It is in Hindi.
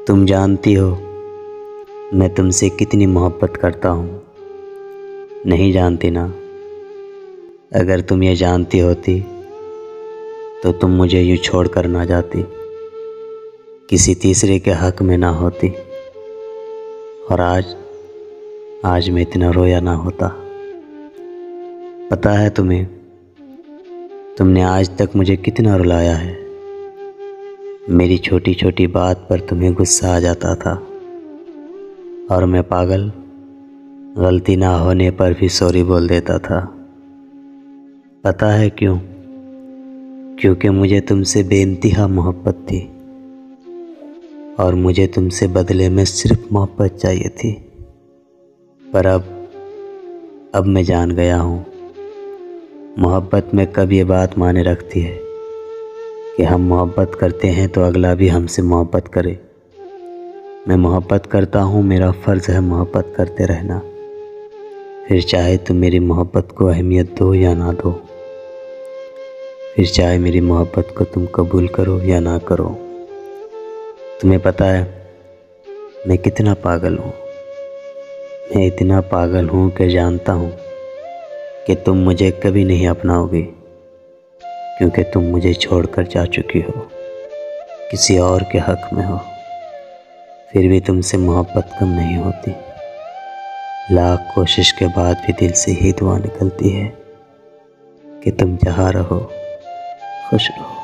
तुम जानती हो मैं तुमसे कितनी मोहब्बत करता हूँ। नहीं जानती ना? अगर तुम ये जानती होती तो तुम मुझे यूँ छोड़ कर ना जाती, किसी तीसरे के हक में ना होती, और आज मैं इतना रोया ना होता। पता है तुम्हें, तुमने आज तक मुझे कितना रुलाया है। मेरी छोटी छोटी बात पर तुम्हें गुस्सा आ जाता था और मैं पागल गलती ना होने पर भी सॉरी बोल देता था। पता है क्यों? क्योंकि मुझे तुमसे बेइंतहा मोहब्बत थी और मुझे तुमसे बदले में सिर्फ मोहब्बत चाहिए थी। पर अब मैं जान गया हूँ, मोहब्बत में कब ये बात माने रखती है कि हम मोहब्बत करते हैं तो अगला भी हमसे मोहब्बत करे। मैं मोहब्बत करता हूँ, मेरा फ़र्ज़ है मोहब्बत करते रहना, फिर चाहे तुम मेरी मोहब्बत को अहमियत दो या ना दो, फिर चाहे मेरी मोहब्बत को तुम कबूल करो या ना करो। तुम्हें पता है मैं कितना पागल हूँ। मैं इतना पागल हूँ कि जानता हूँ कि तुम मुझे कभी नहीं अपनाओगी, क्योंकि तुम मुझे छोड़कर जा चुकी हो, किसी और के हक में हो। फिर भी तुमसे मोहब्बत कम नहीं होती। लाख कोशिश के बाद भी दिल से ही दुआ निकलती है कि तुम जहाँ रहो खुश रहो।